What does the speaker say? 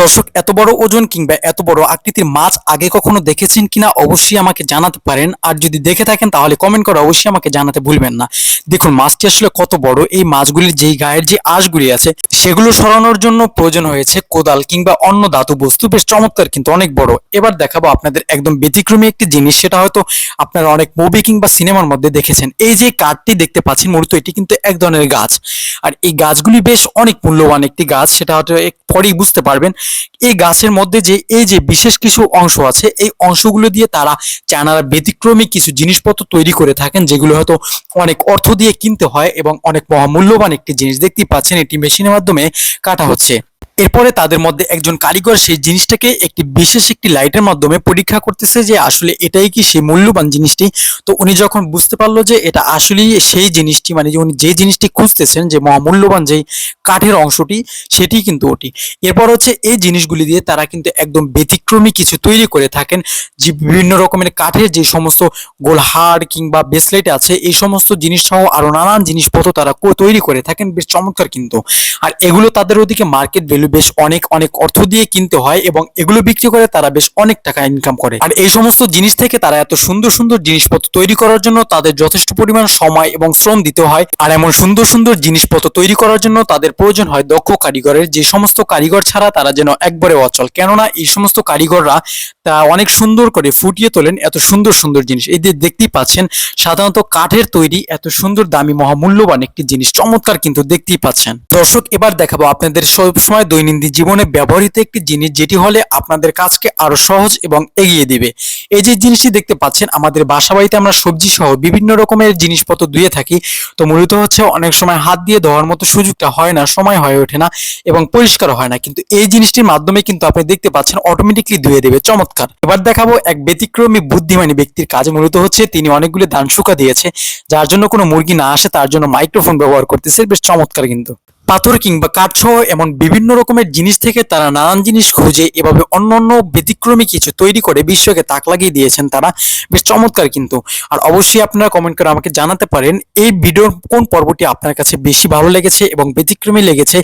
দর্শক, এত বড় ওজন কিংবা এত বড় আকৃতির মাছ আগে কখনো দেখেছেন কিনা অবশ্যই আমাকে জানাতে পারেন। আর যদি দেখে থাকেন তাহলে কমেন্ট করে অবশ্যই আমাকে জানাতে ভুলবেন না। দেখুন মাছটি আসলে কত বড়। এই মাছগুলির যেই গায়ের যে আঁশগুলি আছে সেগুলো সরানোর জন্য প্রয়োজন হয়েছে কোদাল কিংবা অন্য ধাতু বস্তু। বেশ চমৎকার, কিন্তু অনেক বড়। এবার দেখাবো আপনাদের একদম ব্যতিক্রমী একটি জিনিস, সেটা হয়তো আপনারা অনেক মুভি কিংবা সিনেমার মধ্যে দেখেছেন। এই যে কাঠটি দেখতে পাচ্ছেন, মূলত এটি কিন্তু এক ধরনের গাছ। আর এই গাছগুলি বেশ অনেক মূল্যবান একটি গাছ, সেটা হয়তো পরেই বুঝতে পারবেন। এই গাছের মধ্যে যে এই যে বিশেষ কিছু অংশ আছে, এই অংশগুলো দিয়ে তারা চায়নারা ব্যতিক্রমী কিছু জিনিসপত্র তৈরি করে থাকেন, যেগুলো হয়তো অনেক অর্থ দিয়ে কিনতে হয় এবং অনেক মহামূল্যবান একটি জিনিস। দেখতেই পাচ্ছেন এটি মেশিনের মাধ্যমে কাটা হচ্ছে। এরপরে তাদের মধ্যে একজন কারিগর সেই জিনিসটাকে একটি বিশেষ একটি লাইটের মাধ্যমে পরীক্ষা করতেছে যে আসলে এটাই কি সেই মূল্যবান জিনিসটি। তো উনি যখন বুঝতে পারলো যে এটা আসলেই সেই জিনিসটি, মানে যে উনি যে জিনিসটি খুঁজতেছেন, যে মহামূল্যবান যেই কাঠের অংশটি, সেটি কিন্তু ওটি। এরপর হচ্ছে এই জিনিসগুলি দিয়ে তারা কিন্তু একদম ব্যতিক্রমী কিছু তৈরি করে থাকেন, যে বিভিন্ন রকমের কাঠের যে সমস্ত গোলহার কিংবা ব্রেসলেট আছে, এই সমস্ত জিনিস সহ আরো নানান জিনিসপত্র তারা তৈরি করে থাকেন। বেশ চমৎকার কিন্তু। আর এগুলো তাদের ওদিকে মার্কেট ভ্যালু বেশ অনেক অনেক অর্থ দিয়ে কিনতে হয় এবং এগুলো বিক্রি করে তারা বেশ অনেক টাকা ইনকাম করে। আর এই সমস্ত জিনিস থেকে তারা এত সুন্দর সুন্দর জিনিসপত্র তৈরি করার জন্য তাদের যথেষ্ট পরিমাণ সময় এবং শ্রম দিতে হয়। আর এমন সুন্দর সুন্দর জিনিসপত্র তৈরি করার জন্য তাদের প্রয়োজন হয় দক্ষ কারিগরের, যে সমস্ত কারিগর ছাড়া তারা যেন একবারে অচল। কেননা এই সমস্ত কারিগররা তা অনেক সুন্দর করে ফুটিয়ে তোলেন এত সুন্দর সুন্দর জিনিস। এই যে দেখতেই পাচ্ছেন, সাধারণত কাঠের তৈরি এত সুন্দর দামি মহামূল্যবান একটি জিনিস। চমৎকার কিন্তু, দেখতেই পাচ্ছেন। দর্শক, এবার দেখাবো আপনাদের সবসময় দৈনন্দিন জীবনে ব্যবহৃত একটি জিনিস, যেটি হলে আপনাদের কাজকে আরো সহজ এবং এগিয়ে দিবে। এই যে জিনিসটি দেখতে পাচ্ছেন, আমাদের বাসা বাড়িতে আমরা সবজি সহ বিভিন্ন রকমের জিনিসপত্র ধুয়ে থাকি। তো মূলত হচ্ছে অনেক সময় হাত দিয়ে ধোয়ার মতো সুযোগটা হয় না, সময় হয়ে ওঠে না এবং পরিষ্কার হয় না, কিন্তু এই জিনিসটির মাধ্যমে কিন্তু আপনি দেখতে পাচ্ছেন অটোমেটিকলি ধুয়ে দেবে। চমৎকার। এবার দেখাবো এক ব্যতিক্রমী বুদ্ধিমানী ব্যক্তির কাজ। মূলত হচ্ছে তিনি অনেকগুলি ধান শুকা দিয়েছে, যার জন্য কোনো মুরগি না আসে তার জন্য মাইক্রোফোন ব্যবহার করতেছে। বেশ চমৎকার কিন্তু। পাথর কিংবা কাঠ সহ এমন বিভিন্ন রকমের জিনিস থেকে তারা নানান জিনিস খুঁজে এভাবে অন্য অন্য ব্যতিক্রমী কিছু তৈরি করে বিশ্বকে তাক লাগিয়ে দিয়েছেন তারা। বেশ চমৎকার কিন্তু। আর অবশ্যই আপনারা কমেন্ট করে আমাকে জানাতে পারেন এই ভিডিওর কোন পর্বটি আপনার কাছে বেশি ভালো লেগেছে এবং ব্যতিক্রমী লেগেছে।